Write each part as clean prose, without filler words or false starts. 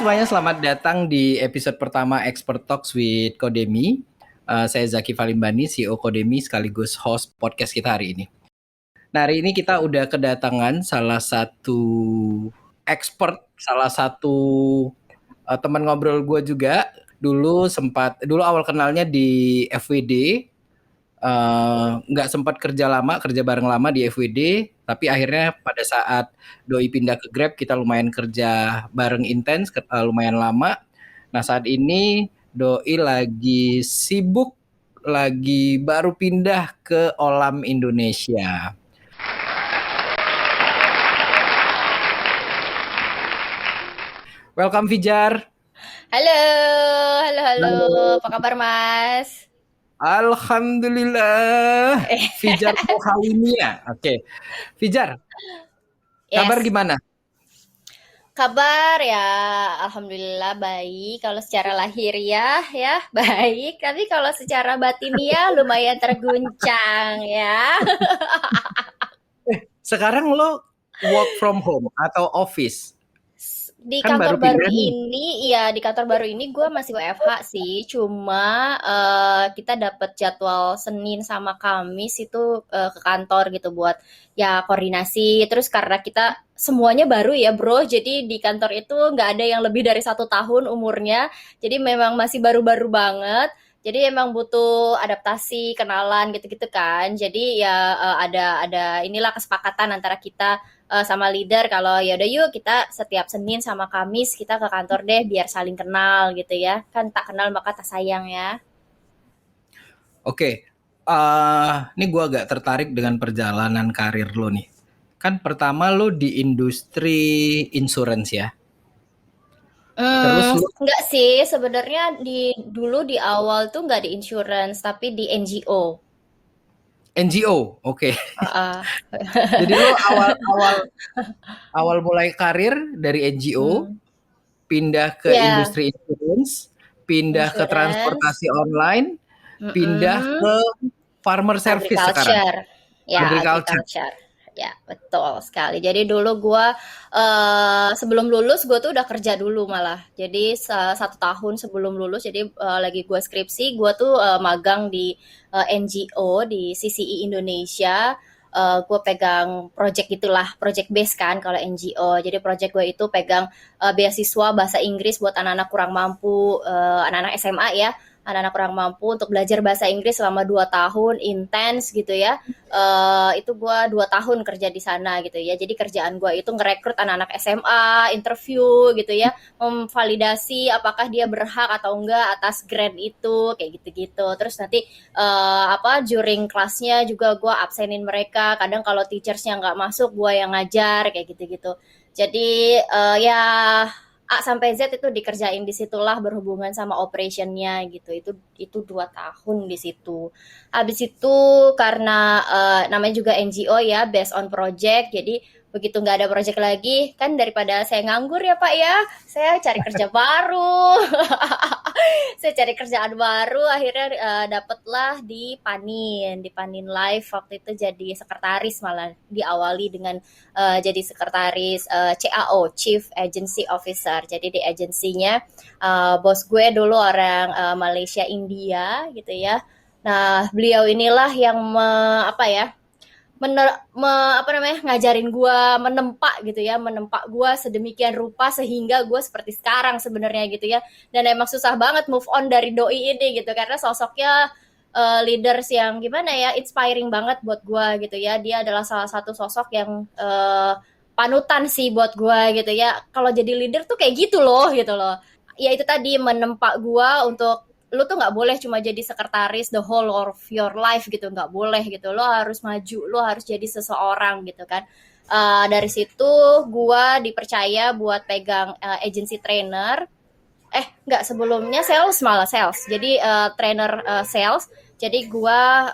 semuanya, selamat datang di episode pertama Expert Talks with Kodemi. Saya Zaki Valimbani, CEO Kodemi sekaligus host podcast kita hari ini. Nah, hari ini kita udah kedatangan salah satu expert, salah satu teman ngobrol gue juga. Dulu awal kenalnya di FWD, nggak sempat kerja bareng lama di FWD, tapi akhirnya pada saat Doi pindah ke Grab, kita lumayan kerja bareng intens, lumayan lama. Nah, saat ini Doi lagi sibuk, lagi baru pindah ke Olam Indonesia. Welcome Fijar. Halo. Apa kabar Mas? Alhamdulillah. Fijar Pohalimia. Oke. Fijar, kabar gimana? Kabar ya, alhamdulillah baik. Kalau secara lahiriah ya baik, tapi kalau secara batiniah lumayan terguncang ya. Sekarang lo work from home atau office? Di Kan kantor baru baru pindah nih. ini, di kantor baru ini gue masih WFH sih. Cuma kita dapat jadwal Senin sama Kamis itu ke kantor gitu buat ya koordinasi. Terus karena kita semuanya baru ya bro, jadi di kantor itu nggak ada yang lebih dari 1 tahun umurnya. Jadi memang masih baru-baru banget. Jadi emang butuh adaptasi, kenalan gitu-gitu kan. Jadi ya ada inilah kesepakatan antara kita sama leader kalau ya udah yuk kita setiap Senin sama Kamis kita ke kantor deh biar saling kenal gitu ya. Kan tak kenal maka tak sayang ya. Oke. Ini gue agak tertarik dengan perjalanan karir lo nih. Kan pertama lo di industri insurance ya. Terus lo Enggak sih, sebenarnya dulu di awal tuh nggak di insurance tapi di NGO. NGO, oke. Uh, Jadi lo awal mulai karir dari NGO, hmm. pindah ke Ya, industri insurance, pindah ke insurance, transportasi online, pindah mm-mm. ke farmer service sekarang, Agriculture. Ya, agriculture. agriculture. Ya, betul sekali. Jadi dulu gue sebelum lulus gue tuh udah kerja dulu malah. Jadi 1 tahun sebelum lulus, jadi lagi gue skripsi, gue tuh magang di NGO di CCI Indonesia. Gue pegang project gitulah, project base kan kalau NGO. Jadi project gue itu pegang beasiswa bahasa Inggris buat anak-anak kurang mampu, anak-anak SMA ya, anak-anak kurang mampu untuk belajar bahasa Inggris selama 2 tahun intens gitu ya. Itu gue 2 tahun kerja di sana gitu ya. Jadi kerjaan gue itu ngerekrut anak-anak SMA, interview gitu ya, memvalidasi apakah dia berhak atau enggak atas grade itu kayak gitu-gitu. Terus nanti during kelasnya juga gue absenin mereka. Kadang kalau teachersnya nggak masuk gue yang ngajar kayak gitu-gitu. Jadi ya A sampai Z itu dikerjain di situlah berhubungan sama operationnya gitu. Itu 2 tahun di situ. Habis itu karena namanya juga NGO ya, based on project. Jadi begitu nggak ada project lagi, kan daripada saya nganggur ya Pak ya, saya cari kerja baru. Saya cari kerjaan baru, akhirnya dapatlah di Panin Live waktu itu jadi sekretaris, malah diawali dengan jadi sekretaris CAO, Chief Agency Officer. Jadi di agensinya bos gue dulu orang Malaysia India gitu ya. Nah, beliau inilah yang ngajarin gue menempa gue sedemikian rupa sehingga gue seperti sekarang sebenarnya gitu ya. Dan emang susah banget move on dari doi ini gitu karena sosoknya leaders yang gimana ya, inspiring banget buat gue gitu ya. Dia adalah salah satu sosok yang panutan sih buat gue gitu ya. Kalau jadi leader tuh kayak gitu loh. Ya itu tadi menempa gue untuk lu tuh nggak boleh cuma jadi sekretaris the whole of your life gitu, nggak boleh gitu, lo harus maju, lo harus jadi seseorang gitu kan. Dari situ gua dipercaya buat pegang agency trainer, nggak, sebelumnya sales, jadi trainer sales. Jadi gua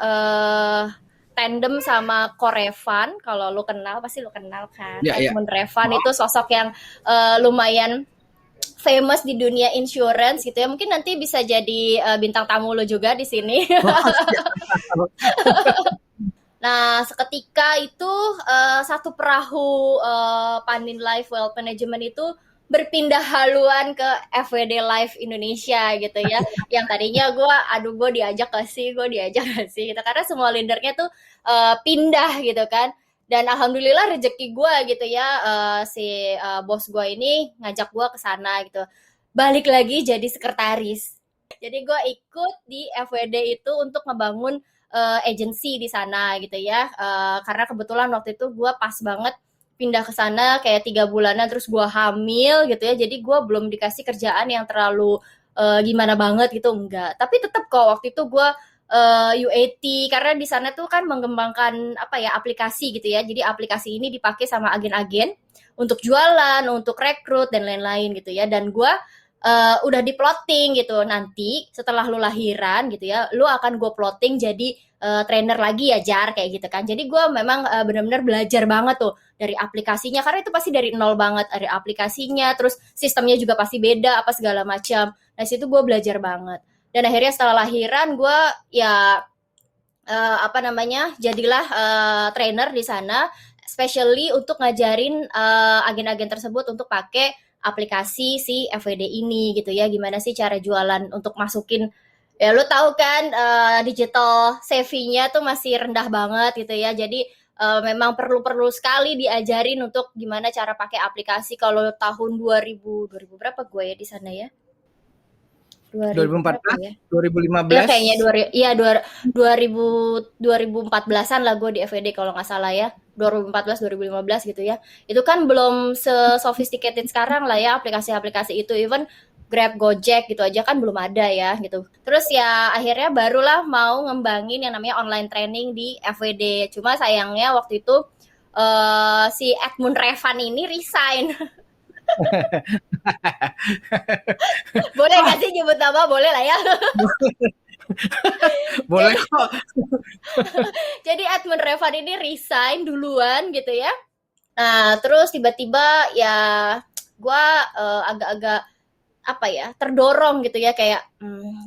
tandem sama Korevan, kalau lu kenal pasti lu kenal kan, Ya, ya. Edmund Revan itu sosok yang lumayan famous di dunia insurance gitu ya. Mungkin nanti bisa jadi bintang tamu lo juga di sini. Nah, seketika itu satu perahu Panin Life Wealth Management itu berpindah haluan ke FWD Live Indonesia gitu ya. Yang tadinya gue diajak gak sih, gitu. Karena semua leadernya tuh pindah gitu kan. Dan alhamdulillah rezeki gue gitu ya, si bos gue ini ngajak gue ke sana gitu. Balik lagi jadi sekretaris. Jadi gue ikut di FWD itu untuk ngebangun agency di sana gitu ya. Karena kebetulan waktu itu gue pas banget pindah ke sana kayak 3 bulanan terus gue hamil gitu ya. Jadi gue belum dikasih kerjaan yang terlalu gimana banget gitu, enggak. Tapi tetap kok waktu itu gue UAT karena di sana tuh kan mengembangkan apa ya aplikasi gitu ya. Jadi aplikasi ini dipakai sama agen-agen untuk jualan, untuk rekrut dan lain-lain gitu ya. Dan gue udah di plotting gitu, nanti setelah lu lahiran gitu ya, lu akan gue plotting jadi trainer lagi ya Jar kayak gitu kan. Jadi gue memang benar-benar belajar banget tuh dari aplikasinya karena itu pasti dari nol banget, dari aplikasinya, terus sistemnya juga pasti beda apa segala macam. Nah situ gue belajar banget. Dan akhirnya setelah lahiran gue ya jadilah trainer di sana, especially untuk ngajarin agen-agen tersebut untuk pakai aplikasi si FWD ini gitu ya. Gimana sih cara jualan untuk masukin, ya lo tahu kan digital savvy-nya tuh masih rendah banget gitu ya. Jadi memang perlu sekali diajarin untuk gimana cara pakai aplikasi. Kalau tahun 2000 berapa gue ya di sana ya? 2014, Ya 2015. kayaknya 2014-an lah gue di FWD kalau nggak salah ya. 2014-2015 gitu ya. Itu kan belum se-sophisticated sekarang lah ya aplikasi-aplikasi itu. Even Grab, Gojek gitu aja kan belum ada ya gitu. Terus ya akhirnya barulah mau ngembangin yang namanya online training di FWD. Cuma sayangnya waktu itu si Edmund Revan ini resign. Boleh nggak sih nyebut nama? Boleh lah ya. Boleh kok. Jadi Edmund Revan ini resign duluan gitu ya. Nah terus tiba-tiba ya gue agak-agak apa ya terdorong gitu ya kayak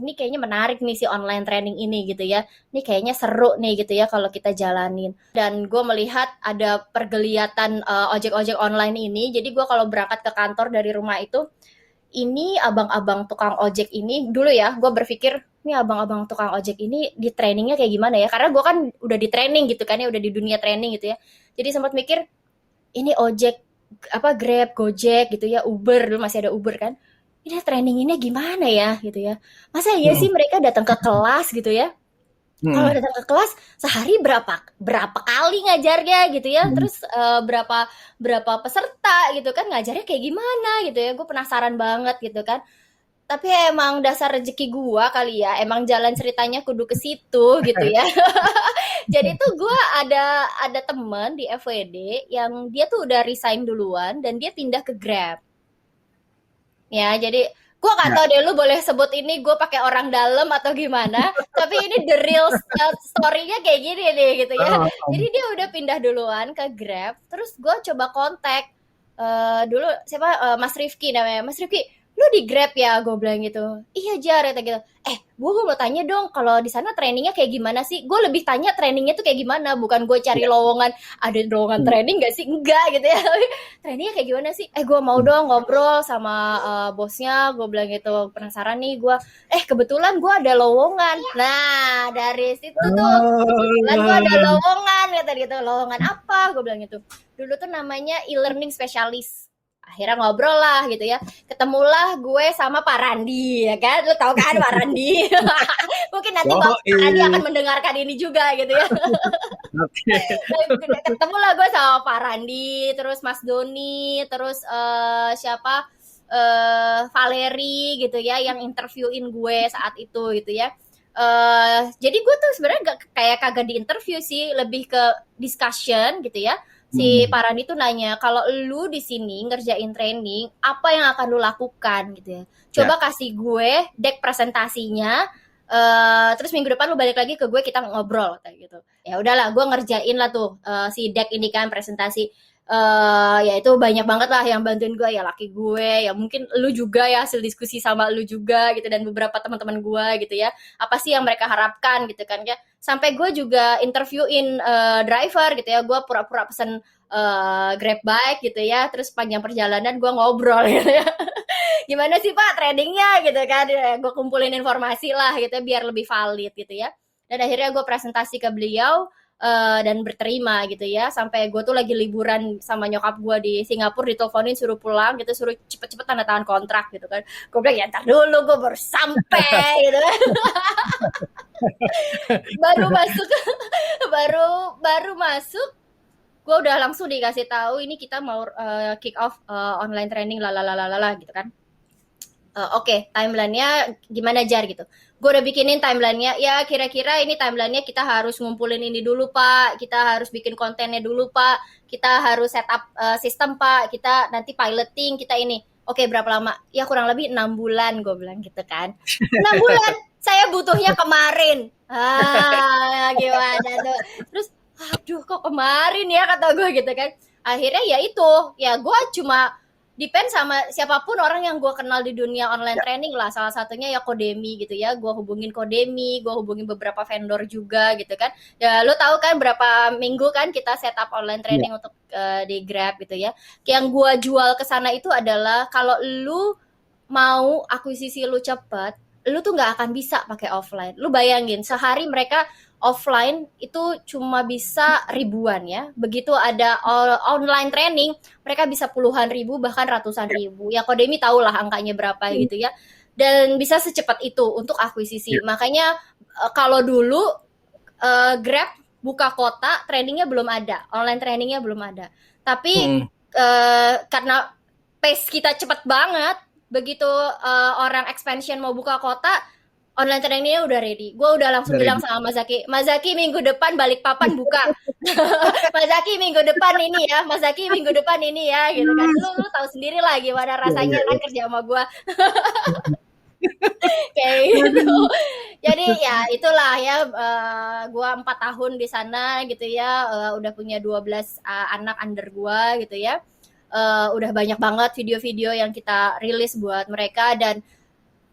ini kayaknya menarik nih si online training ini gitu ya, ini kayaknya seru nih gitu ya kalau kita jalanin. Dan gue melihat ada pergeliatan ojek-ojek online ini. Jadi gue kalau berangkat ke kantor dari rumah itu, ini abang-abang tukang ojek ini dulu ya gue berpikir ini abang-abang tukang ojek ini di trainingnya kayak gimana ya, karena gue kan udah di training gitu kan ya, udah di dunia training gitu ya. Jadi sempat mikir ini ojek apa Grab, Gojek gitu ya, Uber dulu masih ada Uber kan, ini traininginnya gimana ya gitu ya. Masa iya sih mereka datang ke kelas gitu ya. Kalau datang ke kelas sehari berapa kali ngajarnya gitu ya. Terus berapa peserta gitu kan, ngajarnya kayak gimana gitu ya. Gue penasaran banget gitu kan. Tapi emang dasar rezeki gue kali ya. Emang jalan ceritanya kudu ke situ gitu ya. Jadi tuh gue ada temen di FWD yang dia tuh udah resign duluan dan dia pindah ke Grab. Ya, jadi gue gak tahu deh lu boleh sebut ini gue pakai orang dalam atau gimana, tapi ini the real story-nya kayak gini nih gitu ya. Jadi dia udah pindah duluan ke Grab, terus gue coba kontak dulu siapa Mas Rifki namanya. Mas Rifki, lu di Grab ya? Gue bilang gitu. Iya Jar, kata gitu. Gue mau tanya dong, kalau di sana trainingnya kayak gimana sih? Gue lebih tanya trainingnya tuh kayak gimana, bukan gue cari lowongan. Ada lowongan training gak sih? Enggak gitu ya. Trainingnya kayak gimana sih? Gue mau dong ngobrol sama bosnya. Gue bilang gitu, penasaran nih gue. Kebetulan gue ada lowongan. Nah dari situ tuh kebetulan gue ada lowongan kata gitu. Lowongan apa? Gue bilang gitu. Dulu tuh namanya e-learning specialist. Akhirnya ngobrol lah gitu ya. Ketemulah gue sama Pak Randi ya kan. Lu tahu kan Pak Randi. Mungkin nanti Pak Randi akan mendengarkan ini juga gitu ya. Ketemulah gue sama Pak Randi, terus Mas Doni, terus siapa Valeri gitu ya yang interviewin gue saat itu gitu ya. Jadi gue tuh sebenarnya kayak kagak di interview sih, lebih ke discussion gitu ya. Si Parani tuh nanya, kalau lu di sini ngerjain training, apa yang akan lu lakukan gitu ya. Coba kasih gue deck presentasinya, terus minggu depan lu balik lagi ke gue, kita ngobrol kayak gitu. Ya udahlah, gue ngerjain lah tuh si deck ini kan presentasi. Ya itu banyak banget lah yang bantuin gue, ya laki gue, ya mungkin lu juga ya, hasil diskusi sama lu juga gitu, dan beberapa teman-teman gue gitu ya, apa sih yang mereka harapkan gitu kan ya. Sampai gue juga interviewin driver gitu ya, gue pura-pura pesen grab bike gitu ya, terus panjang perjalanan gue ngobrol gitu ya. Gimana sih Pak tradingnya gitu kan, ya, gue kumpulin informasi lah gitu ya, biar lebih valid gitu ya. Dan akhirnya gue presentasi ke beliau, dan berterima gitu ya, sampai gue tuh lagi liburan sama nyokap gue di Singapura, diteleponin suruh pulang gitu, suruh cepet-cepet tanda tangan kontrak gitu kan. Gue bilang ya ntar dulu, gue baru sampai gitu kan. Baru masuk baru baru masuk, gue udah langsung dikasih tahu ini kita mau kick off online training lalalala gitu kan. Oke, timelinenya gimana Jar gitu. Gue udah bikinin timelinenya, ya kira-kira ini timelinenya kita harus ngumpulin ini dulu Pak, kita harus bikin kontennya dulu Pak, kita harus setup sistem Pak, kita nanti piloting, kita ini. Oke, berapa lama? Ya kurang lebih 6 bulan, gue bilang gitu kan. 6 bulan, saya butuhnya kemarin. Gimana tuh. Terus, aduh kok kemarin ya, kata gue gitu kan. Akhirnya ya itu, ya gue cuma depend sama siapapun orang yang gue kenal di dunia online training lah, salah satunya ya Codemy gitu ya, gue hubungin Codemy, gue hubungin beberapa vendor juga gitu kan. Ya lo tahu kan berapa minggu kan kita setup online training untuk di Grab gitu ya. Yang gue jual ke sana itu adalah kalau lu mau akuisisi lu cepat, lu tuh nggak akan bisa pakai offline. Lu bayangin sehari mereka offline itu cuma bisa ribuan ya. Begitu ada online training, mereka bisa puluhan ribu bahkan ratusan ribu. Ya Codemy tahu lah angkanya berapa gitu ya. Dan bisa secepat itu untuk akuisisi. Makanya kalau dulu Grab buka kota, trainingnya belum ada, online trainingnya belum ada. Tapi karena pace kita cepet banget, begitu orang expansion mau buka kota, online trainingnya udah ready. Gue udah langsung bilang sama Mas Zaki minggu depan Balikpapan buka. Mas Zaki minggu depan ini ya, Mas Zaki minggu depan ini ya, gitu kan. Lu tahu sendiri lah gimana rasanya kan kerja sama gue. Kayak gitu. Jadi ya itulah ya, gue 4 tahun di sana gitu ya, udah punya 12 anak under gue gitu ya. Udah banyak banget video-video yang kita rilis buat mereka, dan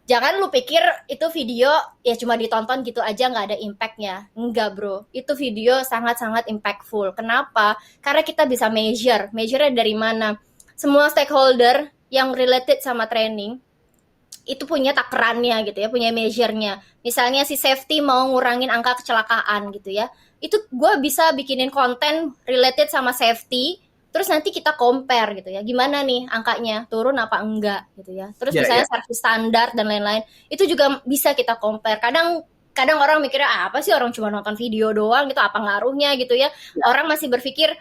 jangan lu pikir itu video ya cuma ditonton gitu aja nggak ada impactnya. Enggak bro, itu video sangat-sangat impactful. Kenapa? Karena kita bisa measure-nya dari mana? Semua stakeholder yang related sama training itu punya takarannya gitu ya, punya measure-nya. Misalnya si safety mau ngurangin angka kecelakaan gitu ya, itu gue bisa bikinin konten related sama safety, terus nanti kita compare gitu ya, gimana nih angkanya, turun apa enggak gitu ya. Terus misalnya service standar dan lain-lain, itu juga bisa kita compare. Kadang orang mikirnya apa sih, orang cuma nonton video doang gitu, apa ngaruhnya gitu ya. Orang masih berpikir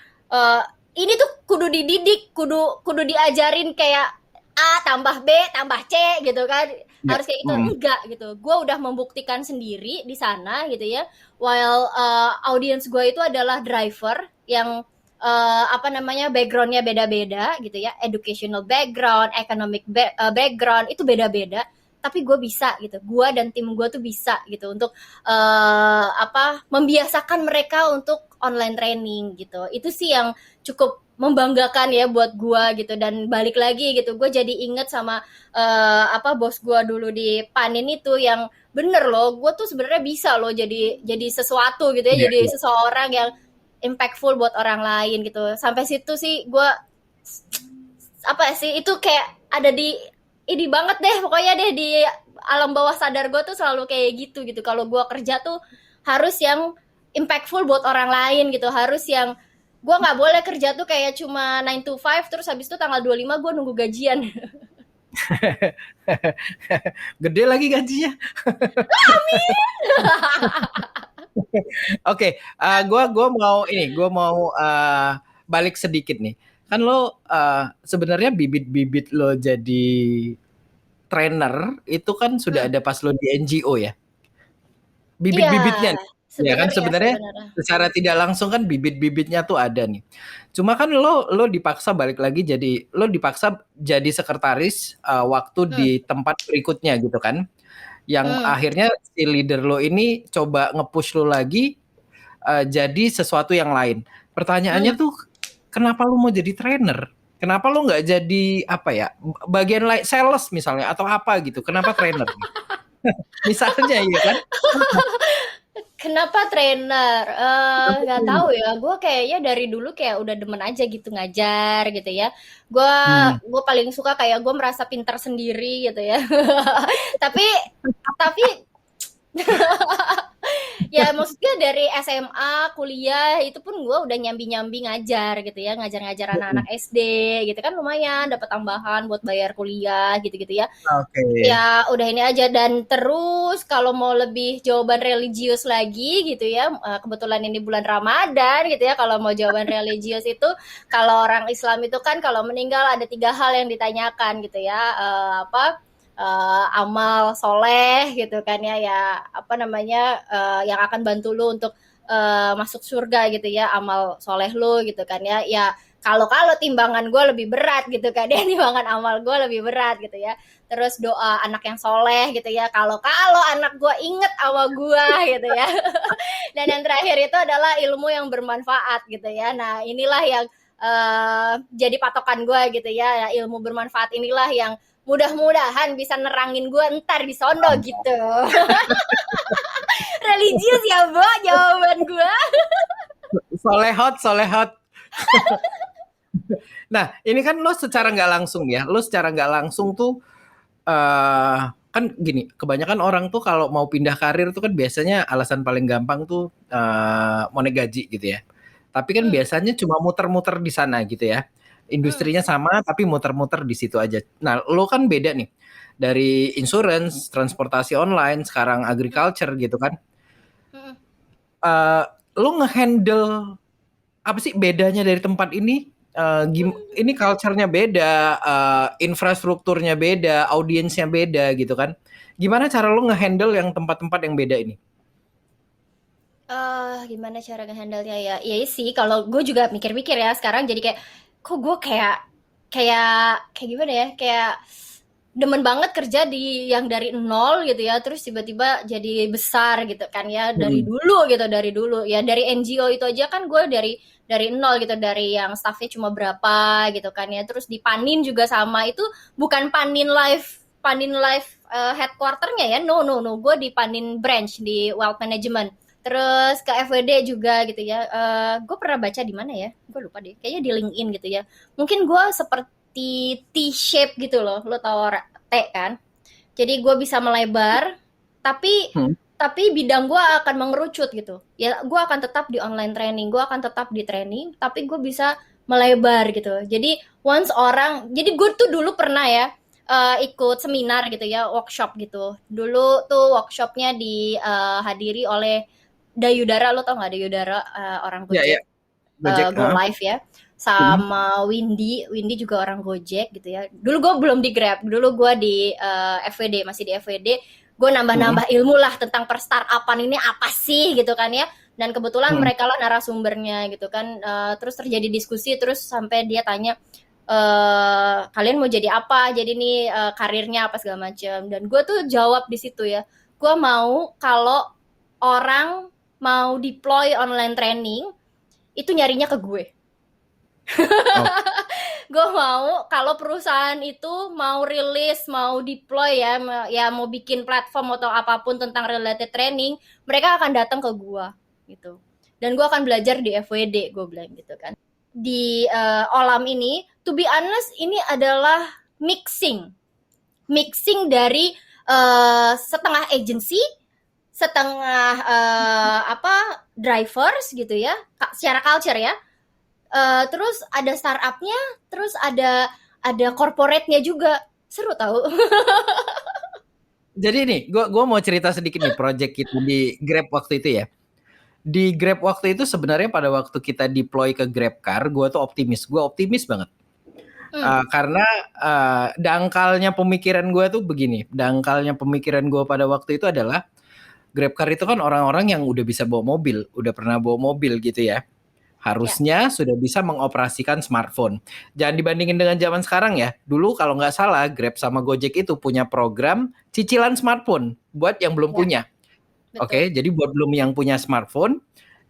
ini tuh kudu dididik, kudu diajarin kayak A tambah B tambah C gitu kan, harus kayak gitu. Enggak gitu, gue udah membuktikan sendiri di sana gitu ya. While audience gue itu adalah driver yang backgroundnya beda-beda gitu ya, educational background, economic background itu beda-beda, tapi gue bisa gitu, gue dan tim gue tuh bisa gitu untuk membiasakan mereka untuk online training gitu. Itu sih yang cukup membanggakan ya buat gue gitu. Dan balik lagi gitu, gue jadi inget sama bos gue dulu di Panin itu, yang bener loh, gue tuh sebenarnya bisa loh jadi sesuatu gitu ya, jadi seseorang yang impactful buat orang lain gitu. Sampai situ sih gue itu kayak ada di ini banget deh pokoknya deh, di alam bawah sadar gue tuh selalu kayak gitu. Kalau gue kerja tuh harus yang impactful buat orang lain gitu, harus yang gue nggak boleh kerja tuh kayak cuma 9 to 5 terus habis itu tanggal 25 gue nunggu gajian. Gede lagi gajinya. Amin. Oke, gue mau balik sedikit nih. Kan lo sebenarnya bibit-bibit lo jadi trainer itu kan sudah ada pas lo di NGO ya. Bibit-bibitnya nih. Ya kan sebenarnya secara tidak langsung kan bibit-bibitnya tuh ada nih. Cuma kan lo dipaksa balik lagi, lo dipaksa jadi sekretaris waktu di tempat berikutnya gitu kan. Yang akhirnya si leader lo ini coba nge-push lo lagi jadi sesuatu yang lain. Pertanyaannya tuh kenapa lu mau jadi trainer? Kenapa lu nggak jadi apa ya, bagian sales misalnya atau apa gitu? Kenapa trainer? Misalnya ya kan? Kenapa trainer? Kenapa Nggak tahu trainer? ya. Gue kayaknya dari dulu kayak udah demen aja gitu ngajar gitu ya. Gue Hmm. gue paling suka kayak gue merasa pintar sendiri gitu ya. tapi tapi ya maksudnya dari SMA, kuliah itu pun gue udah nyambi-nyambi ngajar gitu ya, ngajar-ngajar anak-anak SD gitu kan lumayan dapat tambahan buat bayar kuliah gitu-gitu ya. Oke. Ya udah ini aja dan terus kalau mau lebih jawaban religius lagi gitu ya, kebetulan ini bulan Ramadan gitu ya, kalau mau jawaban religius itu kalau orang Islam itu kan kalau meninggal ada 3 hal yang ditanyakan gitu ya, amal soleh gitu kan ya, ya apa namanya, yang akan bantu lu untuk, masuk surga gitu ya, amal soleh lu gitu kan ya. Ya kalau timbangan gue lebih berat gitu kan ya, timbangan amal gue lebih berat gitu ya. Terus doa anak yang soleh gitu ya, kalau anak gue inget sama gue gitu ya. Dan yang terakhir itu adalah ilmu yang bermanfaat gitu ya. Nah inilah yang jadi patokan gue gitu ya, ilmu bermanfaat inilah yang mudah-mudahan bisa nerangin gue ntar di sono gitu. Religius ya Bo jawaban gue. Solehot, solehot. Nah, ini kan lo secara nggak langsung ya, lo secara nggak langsung tuh kan gini, kebanyakan orang tuh kalau mau pindah karir tuh kan biasanya alasan paling gampang tuh mau naik gaji gitu ya. Tapi kan Hmm, biasanya cuma muter-muter di sana gitu ya. hmm, Industrinya sama tapi muter-muter di situ aja. Nah, lo kan beda nih. Dari insurance, transportasi online, sekarang hmm, agriculture gitu kan. hmm. Eh lo ngehandle apa sih bedanya dari tempat ini? Ini culture-nya beda, infrastrukturnya beda, audiensnya beda gitu kan. Gimana cara lo ngehandle yang tempat-tempat yang beda ini? Gimana cara nge-handle-nya ya? Iya sih, kalau gue juga mikir-mikir ya sekarang jadi kayak, kok gue kayak kayak gimana ya? Kayak demen banget kerja di yang dari nol gitu ya, terus tiba-tiba jadi besar gitu kan ya dari Hmm. dulu gitu dari dulu ya dari NGO itu aja kan gue dari nol gitu dari yang staffnya cuma berapa gitu kan ya terus di Panin juga sama itu bukan Panin Live headquarternya ya no gue di Panin branch di wealth management terus ke FWD juga gitu ya. Gue pernah baca di mana ya gue lupa deh kayaknya di LinkedIn gitu ya mungkin gue seperti T-shape gitu loh lo tau T kan jadi gue bisa melebar tapi Hmm. tapi bidang gue akan mengerucut gitu ya gue akan tetap di online training gue akan tetap di training tapi gue bisa melebar gitu jadi once orang jadi gue tuh dulu pernah ya ikut seminar gitu ya workshop gitu dulu tuh workshopnya dihadiri oleh Dayudara lo tau nggak Dayudara orang Ya, ya, Gojek Gojek. Go Live ya Hmm. sama Windy juga orang Gojek gitu ya dulu gue belum di Grab dulu gue di FWD masih di FWD gue Hmm. nambah-nambah ilmu lah tentang perstartupan ini apa sih gitu kan ya dan kebetulan Hmm. mereka lah narasumbernya gitu kan. Terus terjadi diskusi terus sampai dia tanya kalian mau jadi apa jadi nih karirnya apa segala macam dan gue tuh jawab di situ ya gue mau kalau orang mau deploy online training itu nyarinya ke gue. Oh, Gue mau kalau perusahaan itu mau rilis, mau deploy ya, ya mau bikin platform atau apapun tentang related training, mereka akan datang ke gue gitu. Dan gue akan belajar di FWD, gue bilang gitu kan. Di Olam ini, to be honest, ini adalah mixing dari setengah agency, setengah drivers gitu ya, secara culture ya, terus ada startupnya, terus ada corporate-nya juga. Seru tahu. jadi nih, gua mau cerita sedikit nih project kita di Grab waktu itu ya. Di Grab waktu itu sebenarnya pada waktu kita deploy ke GrabCar, gue tuh optimis. Gue optimis banget. Hmm, Karena dangkalnya pemikiran gue tuh begini. Dangkalnya pemikiran gue pada waktu itu adalah GrabCar itu kan orang-orang yang udah bisa bawa mobil, udah pernah bawa mobil gitu ya. ya, Harusnya sudah bisa mengoperasikan smartphone. Jangan dibandingin dengan zaman sekarang ya. Dulu kalau nggak salah Grab sama Gojek itu punya program cicilan smartphone buat yang belum ya, punya. betul. Oke, jadi buat belum yang punya smartphone,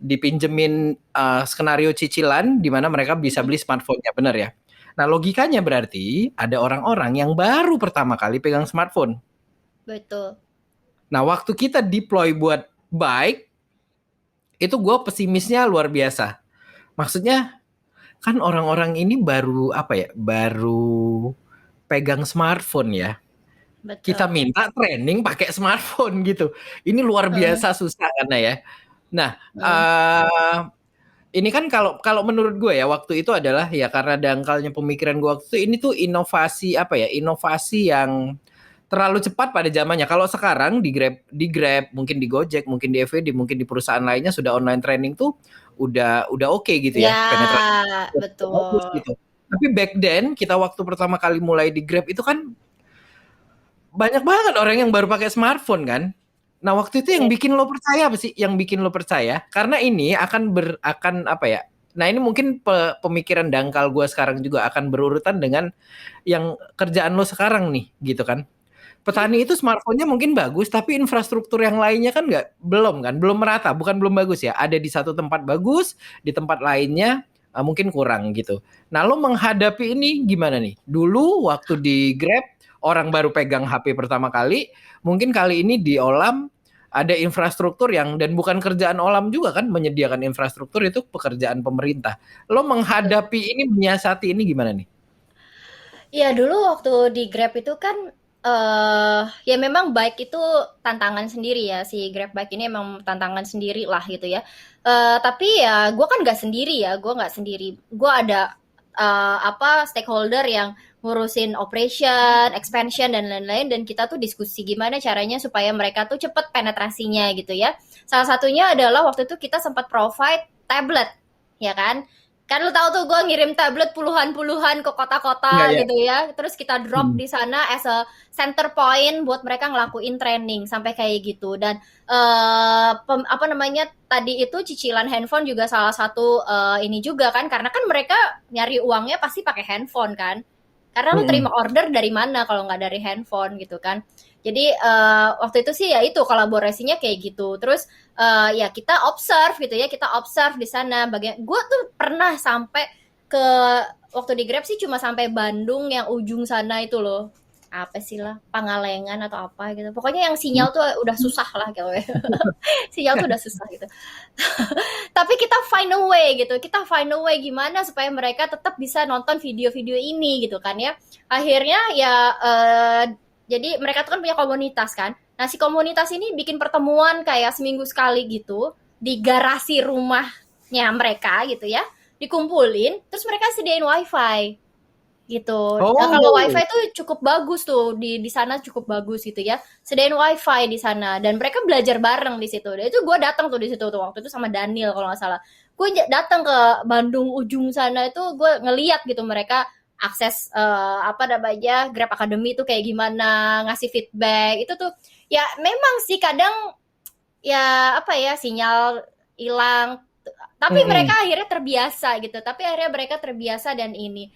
dipinjemin skenario cicilan di mana mereka bisa beli smartphone-nya, benar ya? Nah, logikanya berarti ada orang-orang yang baru pertama kali pegang smartphone. Betul. Nah, waktu kita deploy buat bike, itu gue pesimisnya luar biasa. Maksudnya, kan orang-orang ini baru baru pegang smartphone ya. Kita Betul. minta training pakai smartphone gitu. Ini luar Mm, biasa susah karena ya. Nah, mm. ini kan kalau menurut gue ya waktu itu adalah ya karena dangkalnya pemikiran gue waktu itu ini tuh inovasi inovasi yang terlalu cepat pada zamannya. Kalau sekarang di Grab, mungkin di Gojek, mungkin di FWD, mungkin di perusahaan lainnya sudah online training tuh udah oke gitu ya, penetrasi Ya, bagus betul. gitu. Tapi back then kita waktu pertama kali mulai di Grab itu kan banyak banget orang yang baru pakai smartphone kan. Nah, waktu itu yang Iya. bikin lo percaya apa sih? Yang bikin lo percaya? Karena ini akan apa ya? Nah, ini mungkin pemikiran dangkal gue sekarang juga akan berurutan dengan yang kerjaan lo sekarang nih, gitu kan. Petani itu smartphone-nya mungkin bagus, tapi infrastruktur yang lainnya kan belum merata, bukan belum bagus ya. Ada di satu tempat bagus, di tempat lainnya mungkin kurang gitu. Nah, lo menghadapi ini gimana nih? Dulu waktu di Grab, orang baru pegang HP pertama kali, mungkin kali ini di Olam ada infrastruktur yang, dan bukan kerjaan Olam juga kan, menyediakan infrastruktur itu pekerjaan pemerintah. Lo menghadapi ini, menyiasati ini gimana nih? Iya, dulu waktu di Grab itu kan ya memang bike itu tantangan sendiri ya, si Grab bike ini emang tantangan sendiri lah gitu ya. Tapi ya gue kan nggak sendiri ya, gue nggak sendiri. Gue ada stakeholder yang ngurusin operation, expansion dan lain-lain, dan kita tuh diskusi gimana caranya supaya mereka tuh cepet penetrasinya gitu ya. Salah satunya adalah waktu itu kita sempat provide tablet, ya kan? Kan lu tahu tuh gue ngirim tablet puluhan-puluhan ke Enggak kota-kota ya? gitu ya. Terus kita drop Hmm. di sana as a center point buat mereka ngelakuin training sampai kayak gitu. Dan apa namanya tadi itu cicilan handphone juga salah satu ini juga kan, karena kan mereka nyari uangnya pasti pakai handphone kan. Karena lu Hmm. terima order dari mana kalau nggak dari handphone gitu kan. Jadi waktu itu sih ya itu kolaborasinya kayak gitu. Terus ya kita observe gitu ya, kita observe di sana. Bagian gue tuh pernah sampai ke waktu di Grab sih cuma sampai Bandung yang ujung sana itu loh. Apa sih lah, Pangalengan atau apa gitu. Pokoknya yang sinyal tuh udah susah lah gitu. Sinyal tuh udah susah gitu. Tapi kita find a way gitu, kita find a way gimana supaya mereka tetap bisa nonton video-video ini gitu kan ya. Akhirnya ya jadi mereka tuh kan punya komunitas kan. Nah si komunitas ini bikin pertemuan kayak seminggu sekali gitu di garasi rumahnya mereka gitu ya, dikumpulin terus mereka sediain wifi gitu. Nah, kalau Oh. wifi tuh cukup bagus tuh di sana, cukup bagus gitu ya. Sediain wifi di sana dan mereka belajar bareng di situ. Dan itu gue datang tuh di situ tuh waktu itu sama Daniel kalau nggak salah. Gue datang ke Bandung ujung sana itu gue ngeliat gitu mereka akses apa namanya Grab Academy itu kayak gimana, ngasih feedback itu tuh ya memang sih kadang ya apa ya sinyal hilang, tapi Mm-mm. mereka akhirnya terbiasa gitu, tapi akhirnya mereka terbiasa dan ini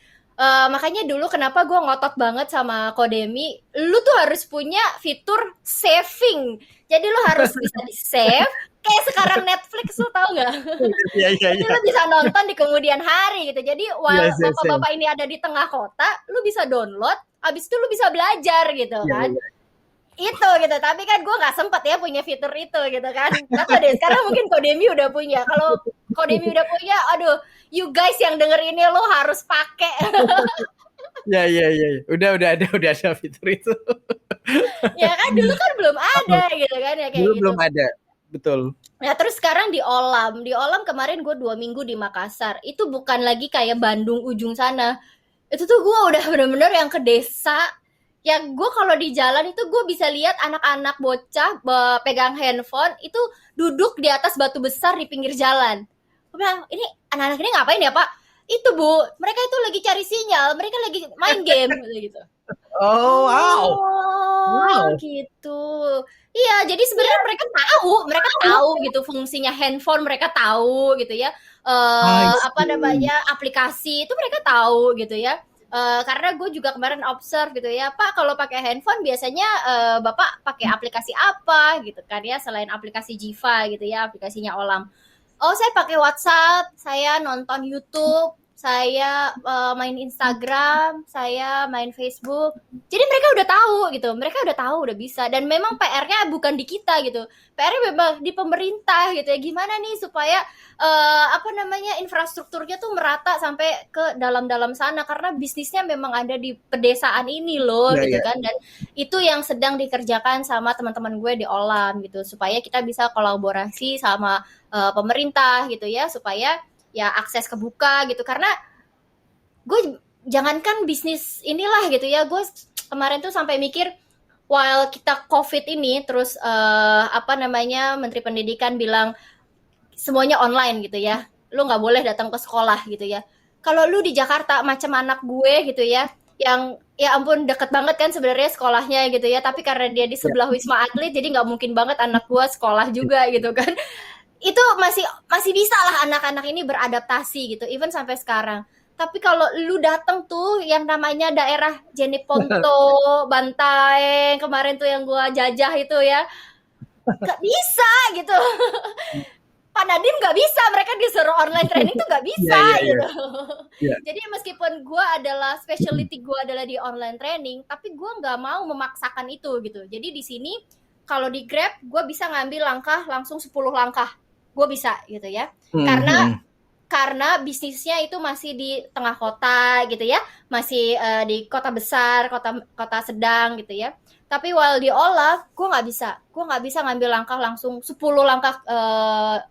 makanya dulu kenapa gue ngotot banget sama Kodemi, lu tuh harus punya fitur saving, jadi lu harus bisa di save kayak sekarang Netflix, lu tau gak? Iya, iya, Jadi iya. lu bisa nonton di kemudian hari gitu, jadi while Yes, yes, yes. bapak-bapak ini ada di tengah kota lu bisa download, abis itu lu bisa belajar gitu Iya, kan, iya. itu gitu. Tapi kan gue nggak sempet ya punya fitur itu gitu kan, nggak tahu deh sekarang mungkin Kodemi udah punya. Kalau Kodemi udah punya, aduh, you guys yang denger ini lo harus pakai. Iya, iya, iya. Udah ada fitur itu. Ya kan dulu kan belum ada gitu kan ya kayak Dulu gitu. belum ada. Betul. Nah terus sekarang di Olam kemarin gue 2 minggu di Makassar, itu bukan lagi kayak Bandung ujung sana, itu tuh gue udah bener-bener yang ke desa, yang gue kalau di jalan itu gue bisa lihat anak-anak bocah pegang handphone itu duduk di atas batu besar di pinggir jalan. Gue bilang, ini anak-anak ini ngapain ya pak? Itu bu, mereka itu lagi cari sinyal, mereka lagi main game gitu. Oh, wow. Oh, Wow. gitu. Iya, jadi sebenarnya mereka tahu gitu fungsinya handphone, mereka tahu gitu ya. I Apa see. namanya aplikasi itu mereka tahu gitu ya. Karena gue juga kemarin observe gitu ya, Pak kalau pakai handphone biasanya Bapak pakai aplikasi apa gitu kan ya, selain aplikasi Jiva gitu ya, aplikasinya Olam. Oh, saya pakai WhatsApp, saya nonton YouTube, saya main Instagram, saya main Facebook. Jadi mereka udah tahu gitu, mereka udah tahu, udah bisa. Dan memang PR-nya bukan di kita gitu, PR-nya memang di pemerintah gitu ya. Gimana nih supaya apa namanya infrastrukturnya tuh merata sampai ke dalam-dalam sana karena bisnisnya memang ada di pedesaan ini loh Ya, gitu ya. kan. Dan itu yang sedang dikerjakan sama teman-teman gue di Olam gitu supaya kita bisa kolaborasi sama pemerintah gitu ya supaya ya akses kebuka gitu karena gue jangankan bisnis inilah gitu ya gue kemarin tuh sampai mikir while kita COVID ini terus apa namanya Menteri Pendidikan bilang semuanya online gitu ya lu nggak boleh datang ke sekolah gitu ya kalau lu di Jakarta macam anak gue gitu ya yang ya ampun deket banget kan sebenarnya sekolahnya gitu ya tapi karena dia di Ya. sebelah Wisma Atlet jadi nggak mungkin banget anak gue sekolah juga gitu kan itu masih masih bisa lah anak-anak ini beradaptasi gitu even sampai sekarang tapi kalau lu dateng tuh yang namanya daerah Jeneponto, Bantaeng kemarin tuh yang gua jajah itu ya nggak bisa gitu Pak Nadiem nggak bisa mereka disuruh online training tuh nggak Iya, bisa iya, iya. gitu Iya. jadi meskipun gue adalah specialty gue adalah di online training tapi gue nggak mau memaksakan itu gitu jadi di sini kalau di Grab gue bisa ngambil langkah langsung 10 langkah gue bisa gitu ya karena Mhm. karena bisnisnya itu masih di tengah kota gitu ya, masih di kota besar, kota kota sedang gitu ya. Tapi while di Olaf, gue nggak bisa ngambil langkah langsung 10 langkah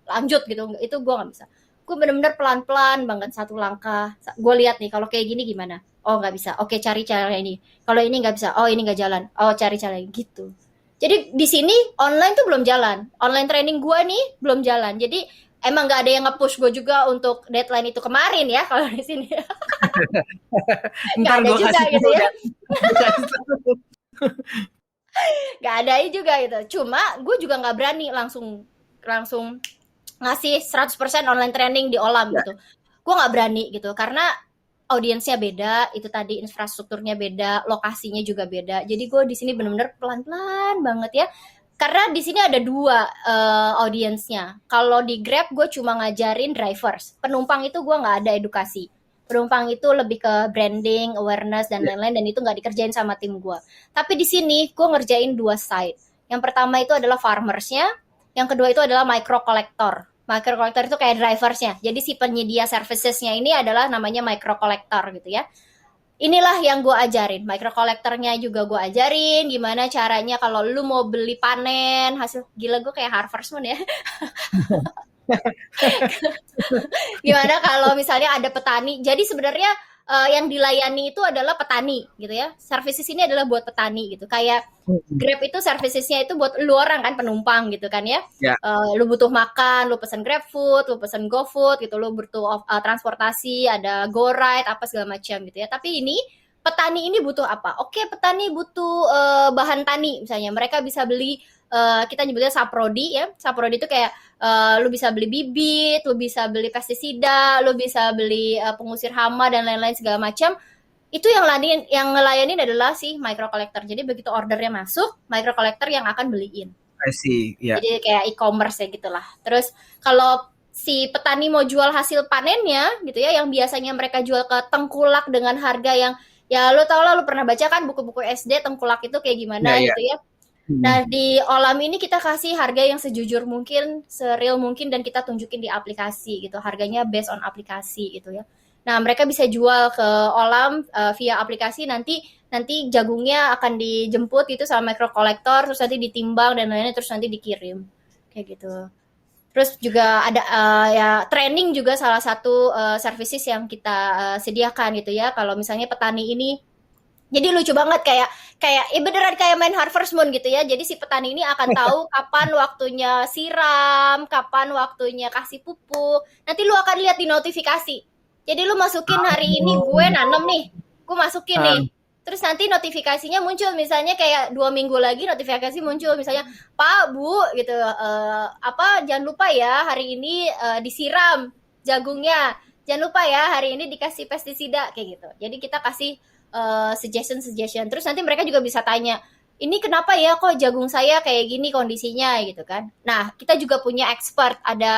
lanjut gitu, itu gue nggak bisa. Gue bener-bener pelan-pelan banget satu langkah. Gue lihat nih kalau kayak gini gimana. Oh nggak bisa, oke cari cara ini. Kalau ini nggak bisa, oh ini nggak jalan. Oh cari cara gitu. Jadi di sini online tuh belum jalan. Online training gue nih belum jalan. Jadi emang nggak ada yang nge-push gue juga untuk deadline itu kemarin ya kalau di sini nggak Ntar ada gue juga kasih gitu tahu ya deh. Gua kasih tahu. nggak ada juga gitu cuma gue juga nggak berani langsung langsung ngasih 100% online training di Olam Ya. gitu gue nggak berani gitu karena audiensnya beda itu tadi infrastrukturnya beda lokasinya juga beda jadi gue di sini benar-benar pelan-pelan banget ya karena di sini ada dua audiensnya kalau di Grab gue cuma ngajarin drivers penumpang itu gue nggak ada edukasi penumpang itu lebih ke branding awareness dan Ya. lain-lain dan itu nggak dikerjain sama tim gue tapi di sini gue ngerjain dua side yang pertama itu adalah farmersnya yang kedua itu adalah micro collector. Micro collector itu kayak driversnya. Jadi si penyedia servicesnya ini adalah namanya micro collector gitu ya. Inilah yang gue ajarin. Micro collectornya juga gue ajarin. Gimana caranya kalau lu mau beli panen hasil gila gue kayak Harvest Moon ya. Gimana kalau misalnya ada petani. Jadi sebenarnya yang dilayani itu adalah petani gitu ya. Services ini adalah buat petani gitu. Kayak Mhm. Grab itu servicesnya itu buat lu orang kan penumpang gitu kan ya. Ya. Lu butuh makan, lu pesen Grab Food, lu pesen GoFood gitu, lu butuh transportasi, ada GoRide apa segala macam gitu ya. Tapi ini petani ini butuh apa? Oke, petani butuh bahan tani misalnya. Mereka bisa beli kita nyebutnya saprodi ya. Saprodi itu kayak lu bisa beli bibit, lu bisa beli pestisida, lu bisa beli pengusir hama dan lain-lain segala macam itu yang ngelayanin adalah si micro collector. Jadi begitu ordernya masuk, micro collector yang akan beliin. I see. Ya. Jadi kayak e-commerce ya gitulah. Terus kalau si petani mau jual hasil panennya gitu ya, yang biasanya mereka jual ke tengkulak dengan harga yang ya lo tau lah lo pernah baca kan buku-buku SD tengkulak itu kayak Ya, gimana ya. gitu ya. Mhm. Nah di Olam ini kita kasih harga yang sejujur mungkin, seril mungkin dan kita tunjukin di aplikasi gitu. Harganya based on aplikasi gitu ya. Nah, mereka bisa jual ke Olam via aplikasi nanti nanti jagungnya akan dijemput itu sama micro collector terus nanti ditimbang dan lainnya terus nanti dikirim. Kayak gitu. Terus juga ada ya training juga salah satu services yang kita sediakan gitu ya. Kalau misalnya petani ini jadi lucu banget kayak kayak ya beneran kayak main Harvest Moon gitu ya. Jadi si petani ini akan tahu kapan waktunya siram, kapan waktunya kasih pupuk. Nanti lu akan lihat di notifikasi. Jadi lu masukin hari ini gue Oh. nanam nih, gue masukin nih. Ah. Terus nanti notifikasinya muncul misalnya kayak 2 minggu lagi notifikasi muncul misalnya Pak Bu gitu apa jangan lupa ya hari ini disiram jagungnya jangan lupa ya hari ini dikasih pestisida kayak gitu jadi kita kasih suggestion terus nanti mereka juga bisa tanya ini kenapa ya kok jagung saya kayak gini kondisinya gitu kan nah kita juga punya expert ada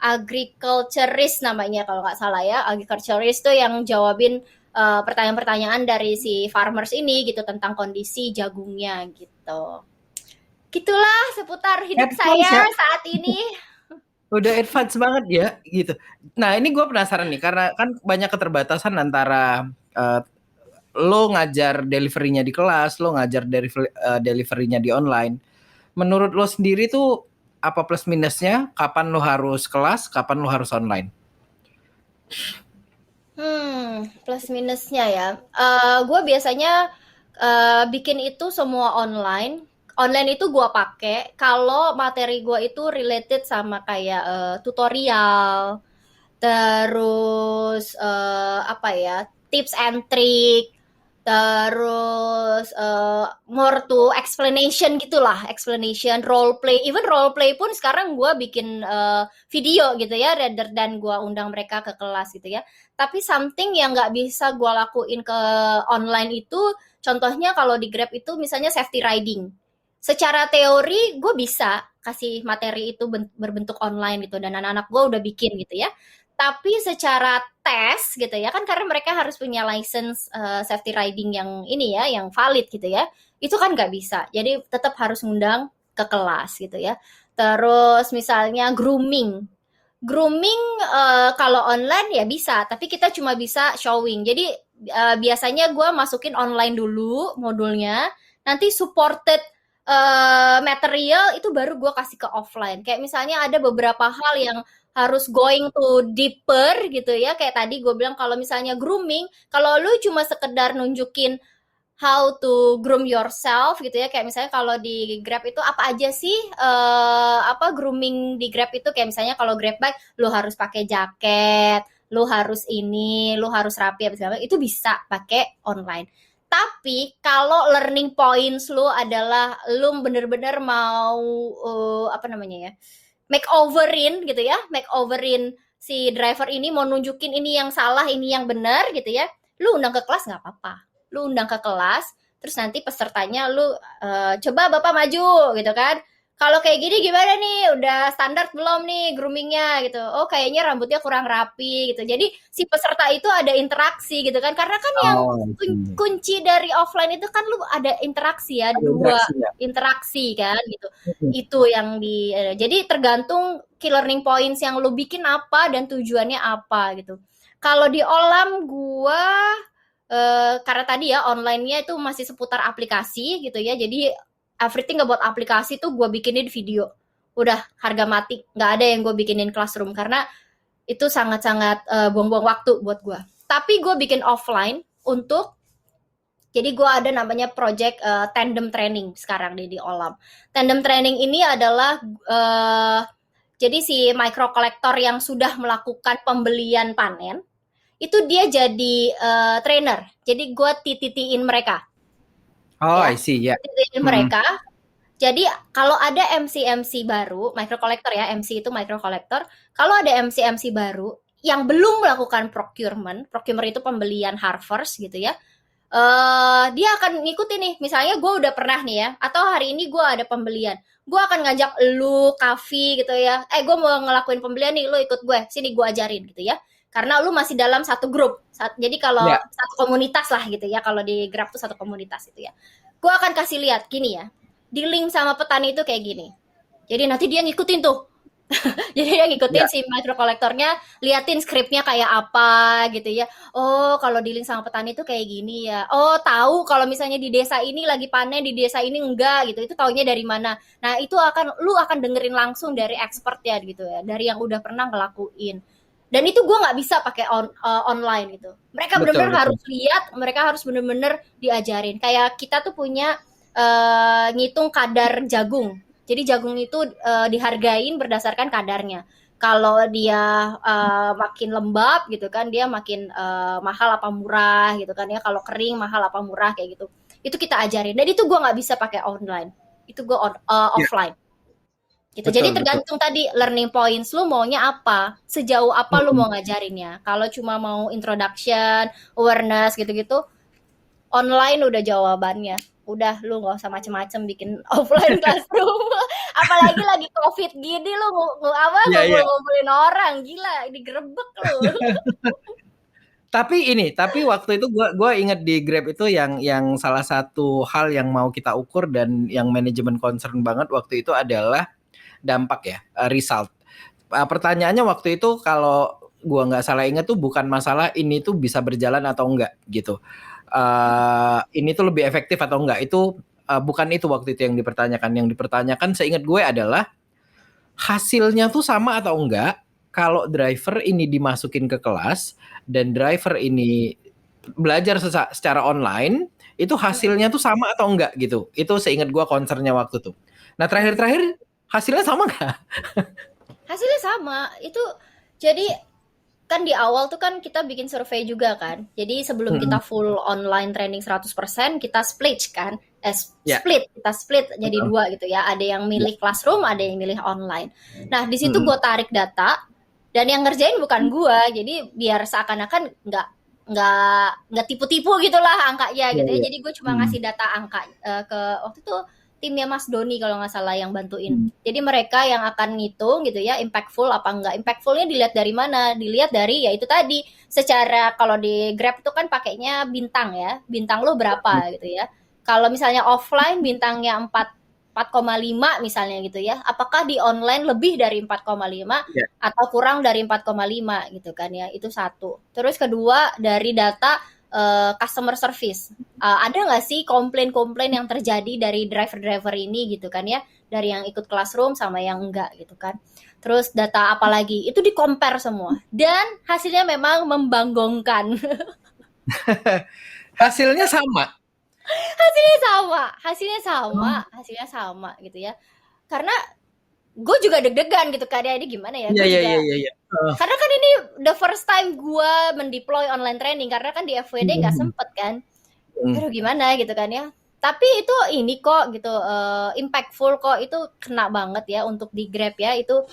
agriculturist namanya kalau nggak salah ya. Agriculturist tuh yang jawabin pertanyaan-pertanyaan dari si farmers ini gitu tentang kondisi jagungnya gitu. Gitulah seputar hidup Advance ya, saya saat ini. udah advance banget ya gitu. Nah ini gue penasaran nih karena kan banyak keterbatasan antara lo ngajar deliverynya di kelas, lo ngajar deliverynya di online. Menurut lo sendiri tuh apa plus minusnya? Kapan lo harus kelas, kapan lo harus online? Plus minusnya ya. Gue biasanya bikin itu semua online. Online itu gue pakai kalau materi gue itu related sama kayak tutorial, terus apa ya, tips and trick, terus more to explanation gitulah, explanation, role play, even role play pun sekarang gue bikin video gitu ya, rather than gue undang mereka ke kelas gitu ya. Tapi something yang nggak bisa gue lakuin ke online itu, contohnya kalau di Grab itu misalnya safety riding. Secara teori gue bisa kasih materi itu berbentuk online gitu, dan anak-anak gue udah bikin gitu ya. Tapi secara tes gitu ya, kan karena mereka harus punya license safety riding yang ini ya, yang valid gitu ya. Itu kan nggak bisa. Jadi tetap harus ngundang ke kelas gitu ya. Terus misalnya grooming. Grooming kalau online ya bisa, tapi kita cuma bisa showing. Jadi biasanya gue masukin online dulu modulnya, nanti supported material itu baru gue kasih ke offline. Kayak misalnya ada beberapa hal yang harus going to deeper gitu ya. Kayak tadi gue bilang kalau misalnya grooming, kalau lu cuma sekedar nunjukin how to groom yourself gitu ya, kayak misalnya kalau di Grab itu apa aja sih apa grooming di Grab itu, kayak misalnya kalau Grab bike lu harus pakai jaket, lu harus ini, lu harus rapi apa segala, itu bisa pakai online. Tapi kalau learning points lu adalah lu bener-bener mau apa namanya ya, makeoverin gitu ya, makeoverin si driver ini, mau nunjukin ini yang salah, ini yang benar gitu ya, lu undang ke kelas nggak apa-apa. Lu undang ke kelas, terus nanti pesertanya lu coba bapak maju gitu kan. Kalau kayak gini gimana nih? Udah standar belum nih groomingnya gitu? Oh kayaknya rambutnya kurang rapi gitu. Jadi si peserta itu ada interaksi gitu kan? Karena kan yang Oh, iya. kunci dari offline itu kan lu ada interaksi ya, Ada dua interaksi ya. interaksi kan gitu. Itu yang di jadi tergantung key learning points yang lu bikin apa dan tujuannya apa gitu. Kalau di Olam gua karena tadi ya online-nya itu masih seputar aplikasi gitu ya. Jadi everything about aplikasi tuh gue bikinin video. Udah harga mati, nggak ada yang gue bikinin classroom karena itu sangat-sangat buang-buang waktu buat gue. Tapi gue bikin offline untuk, jadi gue ada namanya project tandem training sekarang di Olam. Tandem training ini adalah jadi si micro collector yang sudah melakukan pembelian panen itu dia jadi trainer. Jadi gue tititiin mereka, Oh, ya. I see ya. Tititiin Hmm. mereka. Jadi kalau ada MC-MC baru, micro collector ya, MC itu micro collector. Kalau ada MC-MC baru yang belum melakukan procurement, procurement itu pembelian harvest gitu ya. Dia akan ngikutin nih, misalnya gue udah pernah nih ya, atau hari ini gue ada pembelian, gue akan ngajak lu Kavi gitu ya, gue mau ngelakuin pembelian nih, lu ikut gue, sini gue ajarin gitu ya, karena lu masih dalam satu grup, jadi kalau Ya. satu komunitas lah gitu ya, kalau di Grab tuh satu komunitas gitu ya, gue akan kasih lihat gini ya, di link sama petani itu kayak gini, jadi nanti dia ngikutin tuh. Jadi dia ngikutin Ya. si micro kolektornya, liatin skripnya kayak apa gitu ya. Oh, kalau di link sama petani itu kayak gini ya. Oh, tahu kalau misalnya di desa ini lagi panen, di desa ini enggak gitu. Itu taunya dari mana? Nah, itu lu akan dengerin langsung dari expert ya gitu ya, dari yang udah pernah ngelakuin. Dan itu gue nggak bisa pakai online gitu. Mereka Betul, benar-benar betul. harus lihat, mereka harus benar-benar diajarin. Kayak kita tuh punya ngitung kadar jagung. Jadi jagung itu dihargain berdasarkan kadarnya. Kalau dia makin lembab gitu kan, dia makin mahal apa murah gitu kan ya. Kalau kering mahal apa murah kayak gitu. Itu kita ajarin. Dan itu gue nggak bisa pakai online. Itu gue Ya, offline. Gitu. Jadi betul, betul. tergantung tadi learning points lu maunya apa, sejauh apa lu Hmm. mau ngajarinnya. Kalau cuma mau introduction, awareness gitu-gitu, online udah jawabannya. Udah lu nggak usah macem-macem bikin offline classroom. Apalagi lagi COVID gini lu Iya, iya. ngumpulin orang, gila digerebek lu. Tapi waktu itu gua inget di Grab itu yang salah satu hal yang mau kita ukur dan yang manajemen concern banget waktu itu adalah dampak ya, result. Pertanyaannya waktu itu kalau gua nggak salah ingat tuh bukan masalah ini tuh bisa berjalan atau enggak gitu. Ini tuh lebih efektif atau enggak itu bukan itu waktu itu yang dipertanyakan. Yang dipertanyakan seingat gue adalah hasilnya tuh sama atau enggak kalau driver ini dimasukin ke kelas dan driver ini belajar secara online itu hasilnya tuh sama atau enggak gitu. Itu seingat gua concernnya waktu tuh. Nah terakhir-terakhir hasilnya sama enggak? Hasilnya sama. Itu jadi kan di awal tuh kan kita bikin survei juga kan. Jadi sebelum kita Mm-mm. full online training 100% kita split kan. Ya, Kita split jadi betul. dua gitu ya. Ada yang Ya. milih classroom, ada yang milih online. Nah, di situ Mm-mm. gue tarik data dan yang ngerjain bukan gue. Jadi biar seakan-akan nggak tipu-tipu gitulah angkanya Ya, gitu ya. ya. Jadi gue cuma Mm. ngasih data angka ke waktu itu timnya Mas Doni kalau nggak salah yang bantuin. Mm. Jadi mereka yang akan ngitung gitu ya, impactful apa enggak. Impactfulnya dilihat dari mana? Dilihat dari ya itu tadi, secara kalau di Grab itu kan pakainya bintang ya, bintang lo berapa gitu ya. Kalau misalnya offline bintangnya 4,5 misalnya gitu ya, apakah di online lebih dari 4,5 Ya. atau kurang dari 4,5 gitu kan ya, itu satu. Terus kedua dari data customer service. Ada nggak sih komplain-komplain yang terjadi dari driver-driver ini gitu kan ya, dari yang ikut classroom sama yang enggak gitu kan. Terus data apa lagi? Itu di compare semua. Dan hasilnya memang membanggongkan. Hasilnya sama. Oh. Hasilnya sama gitu ya. Karena gue juga deg-degan gitu kan ya, ini gimana ya? Iya, Gue iya, juga iya, iya, iya. karena kan ini the first time gue mendeploy online training karena kan di FWD nggak Mm. sempet kan. Mm. Aduh gimana gitu kan ya. Tapi itu ini kok gitu impactful kok, itu kena banget ya untuk di Grab ya itu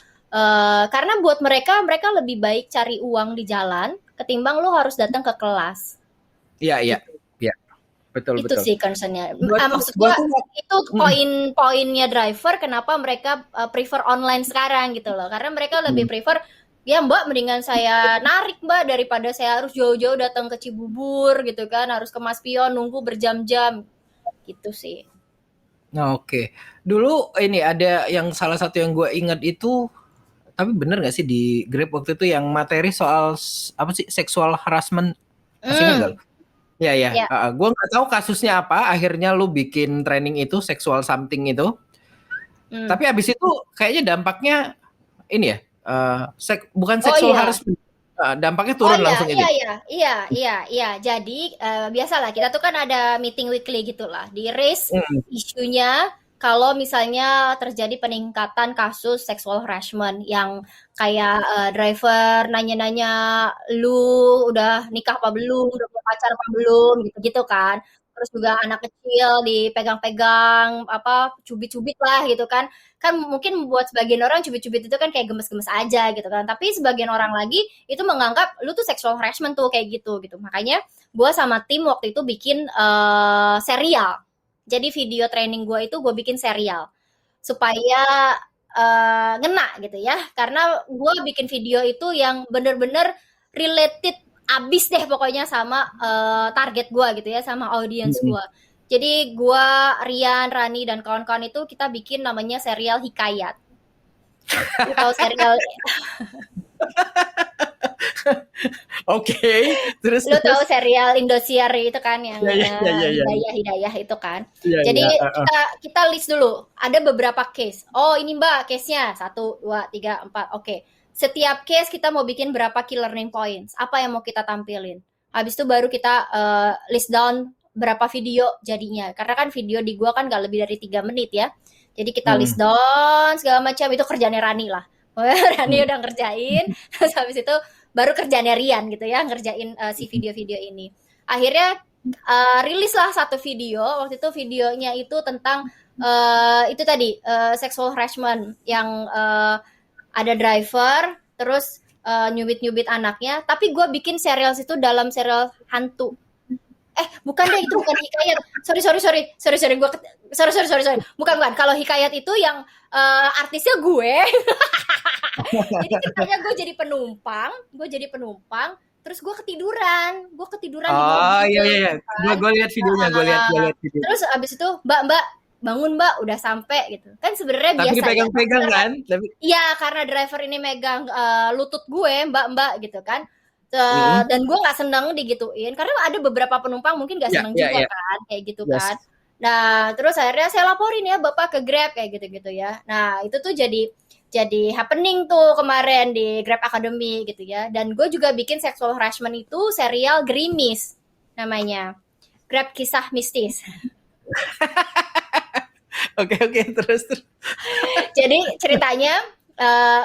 karena buat mereka lebih baik cari uang di jalan ketimbang lu harus datang ke kelas Iya, iya. gitu. Iya, betul, Itu betul. sih concernnya. Gua tuh Maksud gua gua tuh itu mm. poin-poinnya driver kenapa mereka prefer online sekarang gitu loh. Karena mereka lebih Mm. prefer ya mbak mendingan saya narik mbak daripada saya harus jauh-jauh datang ke Cibubur gitu kan, harus ke Mas Pion nunggu berjam-jam gitu sih. Nah, oke. Dulu ini ada yang salah satu yang gue ingat itu, tapi bener nggak sih di Grab waktu itu yang materi soal apa sih sexual harassment? Masih ingat nggak Hmm, lo? Iya, ya. ya. Gue nggak tahu kasusnya apa. Akhirnya lu bikin training itu sexual something itu. Hmm. Tapi abis itu kayaknya dampaknya ini ya, bukan Oh sexual iya. harassment. Dampaknya Oh turun iya, langsung itu. iya, iya, iya, iya, iya. Jadi biasalah kita tuh kan ada meeting weekly gitulah. Di raise Hmm. isunya kalau misalnya terjadi peningkatan kasus sexual harassment yang kayak driver nanya-nanya lu udah nikah apa belum, udah punya pacar apa belum, gitu-gitu kan. Terus juga anak kecil dipegang-pegang, apa cubit-cubit lah gitu kan. Kan mungkin buat sebagian orang cubit-cubit itu kan kayak gemes-gemes aja gitu kan. Tapi sebagian orang lagi itu menganggap lu tuh sexual harassment tuh kayak gitu. Makanya gue sama tim waktu itu bikin serial. Jadi video training gue itu gue bikin serial supaya ngena gitu ya. Karena gue bikin video itu yang bener-bener related abis deh pokoknya sama target gue gitu ya, sama audiens Hmm. gue. Jadi gue, Rian, Rani, dan kawan-kawan itu kita bikin namanya serial Hikayat. Lu tahu serial Oke, terus Lu tahu terus. serial Indosiar itu kan yang Ya, ya, ya, ya, ya. Hidayah itu kan. Iya, Jadi iya. kita list dulu. Ada beberapa case. Oh ini mbak case-nya 1, 2, 3, 4. Oke. Setiap case kita mau bikin berapa key learning points. Apa yang mau kita tampilin. Habis itu baru kita list down berapa video jadinya. Karena kan video di gua kan gak lebih dari 3 menit ya. Jadi kita list Hmm. down segala macam. Itu kerjanya Rani lah. Rani Hmm. udah ngerjain. Terus habis itu baru kerjanya Rian gitu ya ngerjain si video-video ini. Akhirnya rilis lah satu video. Waktu itu videonya itu tentang itu tadi sexual harassment yang ada driver terus nyubit-nyubit anaknya. Tapi gue bikin serial itu dalam serial hantu. Bukan deh, itu bukan Hikayat. Sorry. Bukan. Kalau Hikayat itu yang artisnya gue. Jadi ceritanya gue jadi penumpang, terus gue ketiduran di mobil Oh iya tuh, iya. kan. Gue lihat videonya, gue lihat video. Terus abis itu, Mbak, bangun Mbak, udah sampai gitu. Kan sebenarnya Tapi biasanya dipegang-pegang kan? Tapi iya, karena driver ini megang lutut gue, Mbak gitu kan. mm, Dan gue nggak seneng digituin, karena ada beberapa penumpang mungkin nggak ya seneng ya juga ya. kan, kayak gitu kan. Yes. Nah, terus akhirnya saya laporin ya Bapak ke Grab kayak gitu-gitu ya. Nah, itu tuh jadi happening tuh kemarin di Grab Academy gitu ya. Dan gue juga bikin sexual harassment itu serial Gerimis namanya. Grab Kisah Mistis. Oke, terus. Jadi ceritanya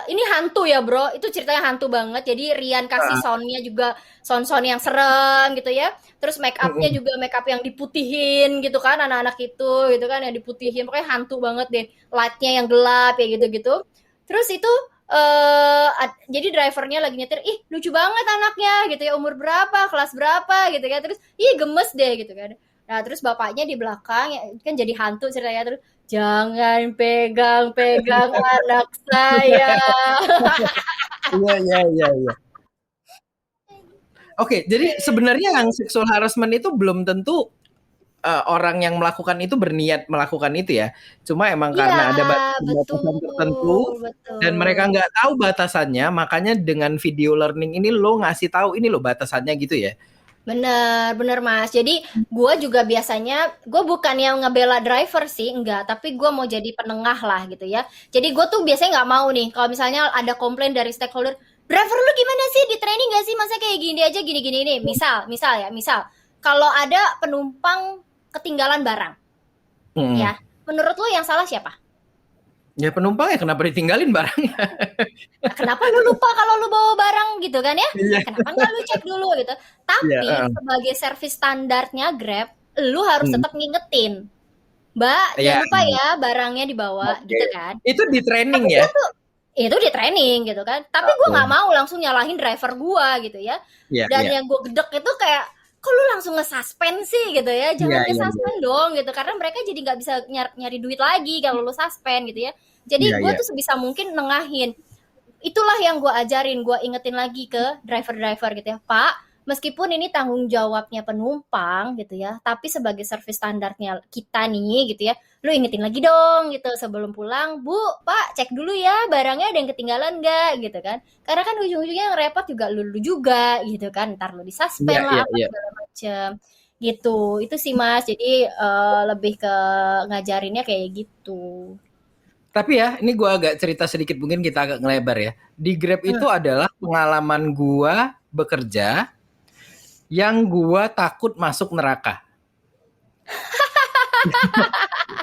ini hantu ya bro, itu ceritanya hantu banget. Jadi Rian kasih Ah, soundnya juga sound yang serem gitu ya. Terus make upnya mm-mm. juga make up yang diputihin gitu kan, anak-anak itu gitu kan yang diputihin. Pokoknya hantu banget deh, lightnya yang gelap ya gitu-gitu. Terus itu jadi drivernya lagi nyetir, ih lucu banget anaknya gitu ya, umur berapa, kelas berapa gitu kan. Terus ih gemes deh gitu kan. Nah terus bapaknya di belakang ya, kan jadi hantu ceritanya, terus jangan pegang-pegang anak saya. Iya iya iya iya. Oke, jadi sebenarnya yang sexual harassment itu belum tentu orang yang melakukan itu berniat melakukan itu ya. Cuma emang Iya, karena ada betul, batasan tertentu dan mereka betul. nggak tahu batasannya, makanya dengan video learning ini lo ngasih tahu ini lo batasannya gitu ya. Bener, bener Mas. Jadi gue juga biasanya, gue bukan yang ngebela driver sih, enggak. Tapi gue mau jadi penengah lah gitu ya. Jadi gue tuh biasanya nggak mau nih, kalau misalnya ada komplain dari stakeholder, driver lu gimana sih, di training nggak sih, masa kayak gini aja, gini-gini ini. Misal. Kalau ada penumpang ketinggalan barang, Hmm. ya. Menurut lu yang salah siapa? Ya penumpang ya kenapa ditinggalin barangnya? Nah, kenapa lu lupa kalau lu bawa barang gitu kan ya? Iya. Kenapa nggak lu cek dulu gitu? Iya. Tapi sebagai service standarnya Grab, lu harus Hmm. tetap ngingetin, Mbak, jangan Ya. lupa ya barangnya dibawa Oke. gitu kan. Itu di training Tapi ya. gue tuh itu di training gitu kan. Tapi gue nggak Oke. mau langsung nyalahin driver gue gitu ya. Iya Dan iya. yang gue gedek itu kayak, kok lu langsung nge-suspend sih gitu ya. Iya Jangan iya iya. nge-suspend dong gitu. Karena mereka jadi nggak bisa nyari duit lagi kalau lu suspend gitu ya. Jadi Iya gue iya. tuh sebisa mungkin nengahin. Itulah yang gue ajarin, gue ingetin lagi ke driver-driver gitu ya, Pak, meskipun ini tanggung jawabnya penumpang gitu ya, tapi sebagai service standarnya kita nih gitu ya, lu ingetin lagi dong gitu sebelum pulang, Bu, Pak, cek dulu ya barangnya ada yang ketinggalan nggak gitu kan, karena kan ujung-ujungnya yang repot juga lu juga gitu kan, ntar lu Iya disuspend iya lah apa iya. segala macem gitu. Itu sih Mas, jadi lebih ke ngajarinnya kayak gitu. Tapi ya, ini gue agak cerita sedikit, mungkin kita agak ngelebar ya. Di Grab Hmm. itu adalah pengalaman gue bekerja yang gue takut masuk neraka.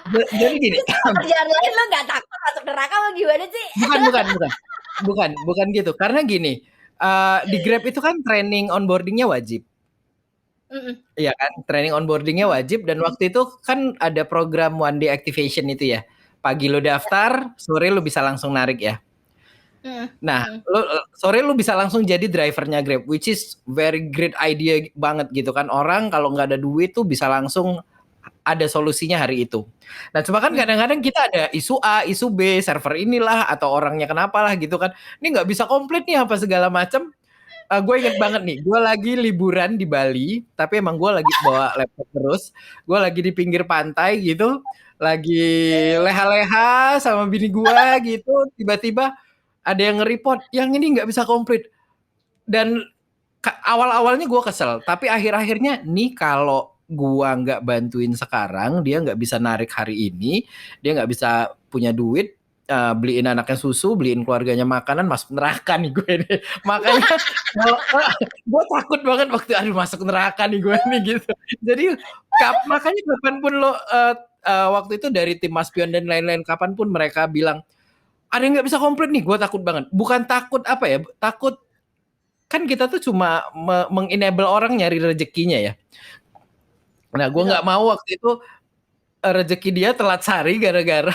Jadi gini, Terus sama kerjaan lain lo nggak takut masuk neraka apa gimana sih? bukan gitu. Karena gini, di Grab itu kan training onboardingnya wajib. Mm-mm. Iya kan, training onboardingnya wajib dan waktu itu kan ada program one day activation itu ya. Pagi lu daftar, sore lu bisa langsung narik ya. Mm-mm. Nah, Mm-mm. sore lu bisa langsung jadi drivernya Grab, which is very great idea banget gitu kan. Orang kalau nggak ada duit tuh bisa langsung ada solusinya hari itu. Nah, cuma kan Mm. kadang-kadang kita ada isu A, isu B, server inilah atau orangnya kenapa lah gitu kan. Ini nggak bisa komplit nih apa segala macam. Gue inget banget nih, gue lagi liburan di Bali, tapi emang gue lagi bawa laptop terus. Gue lagi di pinggir pantai gitu, lagi leha-leha sama bini gue gitu. Tiba-tiba ada yang nge-report, yang ini nggak bisa komplit. Dan awal-awalnya gue kesel, tapi akhir-akhirnya nih kalau gue nggak bantuin sekarang, dia nggak bisa narik hari ini, dia nggak bisa punya duit, beliin anaknya susu, beliin keluarganya makanan, masuk neraka nih gue nih. Makanya gue takut banget waktu aduh masuk neraka nih gue nih gitu. Jadi makanya kapanpun lo waktu itu dari tim Maspion dan lain-lain, kapanpun mereka bilang ada yang nggak bisa komplit nih, gue takut banget. Bukan takut apa ya, takut kan kita tuh cuma mengenable orang nyari rezekinya ya. Nah, gue nggak Betul. mau waktu itu rezeki dia telat sehari gara-gara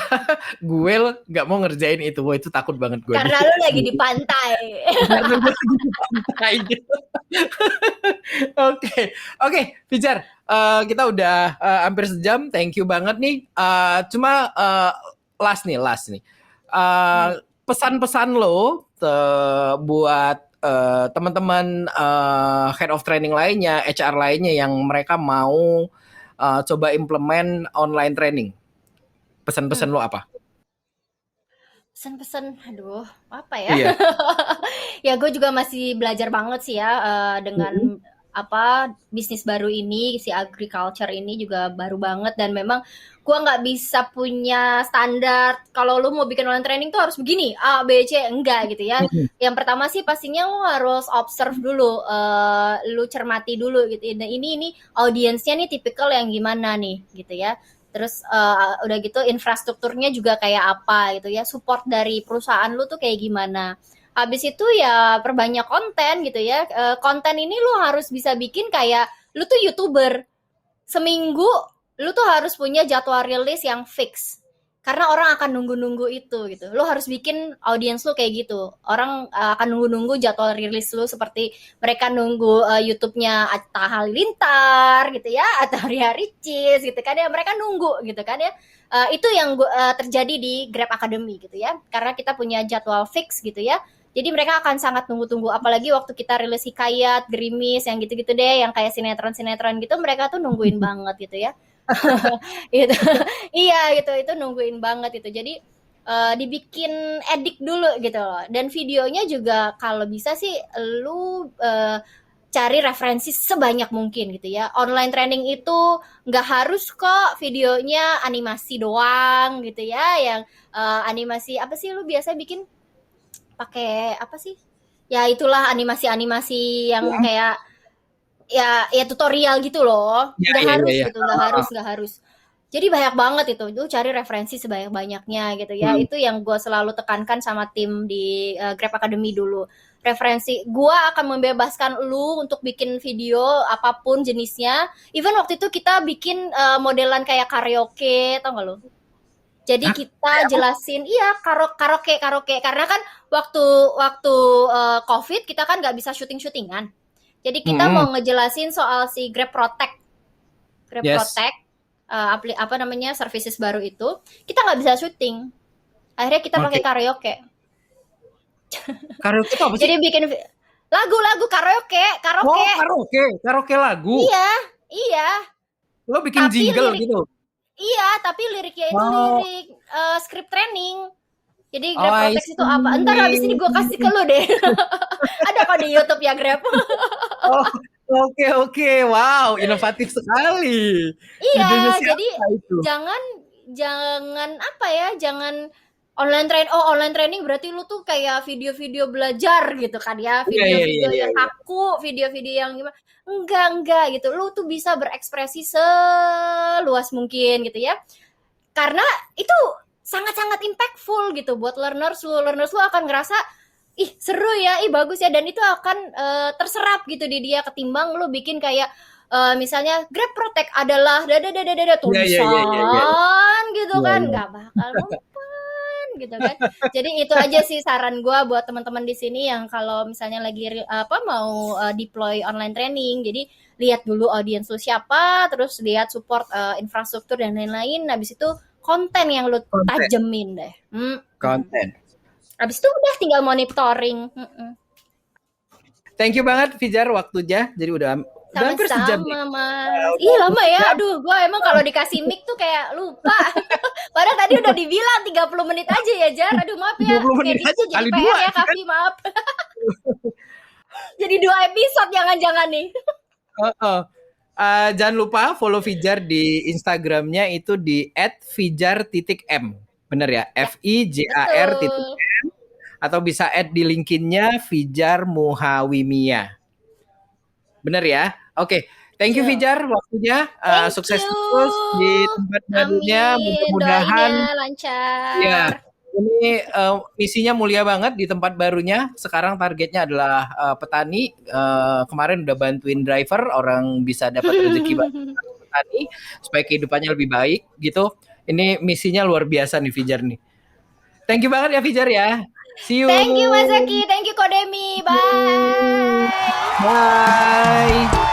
gue nggak mau ngerjain itu. Wah, itu takut banget gue. Karena lu lagi di pantai. Karena gue lagi di pantai gitu. Oke, oke, Fijar, kita udah hampir sejam. Thank you banget nih. Cuma last nih. Pesan-pesan lo buat teman-teman head of training lainnya, HR lainnya yang mereka mau coba implement online training. Pesan-pesan lo apa? Pesan-pesan, aduh, apa ya? Iya. Ya gue juga masih belajar banget sih ya dengan apa bisnis baru ini, si agriculture ini juga baru banget dan memang gue nggak bisa punya standar kalau lu mau bikin online training tuh harus begini A B C enggak gitu ya. Yang pertama sih pastinya lu harus observe dulu, lu cermati dulu gitu. Nah ini audiensnya nih tipikal yang gimana nih gitu ya. Terus udah gitu infrastrukturnya juga kayak apa gitu ya, support dari perusahaan lu tuh kayak gimana. Habis itu ya perbanyak konten gitu ya. Konten ini lu harus bisa bikin kayak lu tuh YouTuber. Seminggu lu tuh harus punya jadwal rilis yang fix. Karena orang akan nunggu-nunggu itu gitu. Lu harus bikin audiens lu kayak gitu. Orang akan nunggu-nunggu jadwal rilis lu seperti mereka nunggu YouTube-nya Atta Halilintar gitu ya, atau Ria Ricis gitu kan ya. Mereka nunggu gitu kan ya. Itu yang terjadi di Grab Academy gitu ya. Karena kita punya jadwal fix gitu ya. Jadi mereka akan sangat tunggu-tunggu, apalagi waktu kita rilis Hikayat, Gerimis, yang gitu-gitu deh, yang kayak sinetron-sinetron gitu, mereka tuh nungguin banget gitu ya. Gitu. Iya gitu, itu nungguin banget itu. Jadi dibikin edik dulu gitu loh. Dan videonya juga kalau bisa sih lu cari referensi sebanyak mungkin gitu ya. Online training itu nggak harus kok videonya animasi doang gitu ya. Yang animasi apa sih lu biasa bikin pakai apa sih? Ya itulah animasi-animasi yang kayak ya tutorial gitu loh. Ya, Nggak ya, ya, harus ya. gitu, nggak harus. Jadi banyak banget itu. Lu cari referensi sebanyak-banyaknya gitu ya. Itu yang gue selalu tekankan sama tim di Grab Academy dulu. Referensi, gue akan membebaskan lu untuk bikin video apapun jenisnya. Even waktu itu kita bikin modelan kayak karaoke, tau gak lu? Jadi Hah? kita jelasin, iya karaoke karena kan waktu waktu COVID kita kan nggak bisa syutingan. Jadi kita mau ngejelasin soal si Grab Protect, Yes. apa namanya services baru itu, kita nggak bisa syuting. Akhirnya kita pakai Oke. karaoke. Karaoke itu apa sih? Jadi bikin lagu-lagu karaoke, Oh, karaoke lagu. Iya, iya. Lo bikin Tapi jingle lirik, gitu. iya, tapi liriknya itu Oh, lirik script training. Jadi oh Grab I Protect itu apa? Ntar habis ini gue kasih ke see. lu deh. Ada kok di YouTube ya Grab. Oh, oke. Wow, inovatif sekali. Idenya Iya, jadi siapa itu? jangan jangan apa ya, jangan online training berarti lu tuh kayak video-video belajar gitu kan ya, Iya, iya, iya, video-video iya, yang iya. kaku, video-video yang gimana. Enggak gitu. Lu tuh bisa berekspresi seluas mungkin gitu ya. Karena itu sangat-sangat impactful gitu buat learners lu. Learners lu akan ngerasa ih seru ya, ih bagus ya, dan itu akan terserap gitu di dia ketimbang lu bikin kayak misalnya Grab Protect adalah dada Iya, iya, iya, iya, iya. tulisan gitu Iya, kan, iya. nggak bakal mempan gitu kan. Jadi itu aja sih saran gue buat teman-teman di sini yang kalau misalnya lagi apa mau deploy online training. Jadi lihat dulu audiens lu siapa, terus lihat support infrastruktur dan lain-lain. Habis itu konten yang lu Konten. tajemin deh. Konten. Habis itu udah tinggal monitoring. Thank you banget Fijar waktunya. Jadi udah hampir sejam nih. Sama-sama, Mas. Ih, lama ya. Aduh, gue emang kalau dikasih mic tuh kayak lupa. Padahal tadi udah dibilang 30 menit aja ya, Jar. Aduh, maaf ya. 30 menit aja Ngeditnya jadi kali PR dua ya, sih kan. Kavi, maaf. Jadi 2 episode jangan-jangan nih. Jangan lupa follow Fijar di Instagramnya itu di @fijar_m. Bener ya? Ya, FIJAR. betul. Atau bisa add di LinkedIn-nya Fijar Muhawimia. Bener ya? Oke. Thank you Betul. Fijar waktunya. Thank Sukses you. terus di tempat barunya. Amin. Mudah-mudahan Doainnya lancar. ya ini misinya mulia banget di tempat barunya. Sekarang targetnya adalah petani. Kemarin udah bantuin driver, orang bisa dapat rezeki petani supaya kehidupannya lebih baik gitu. Ini misinya luar biasa nih Fijar nih. Thank you banget ya Fijar ya. See you. Thank you Mas Zaki, thank you Kodemi. Bye. Bye.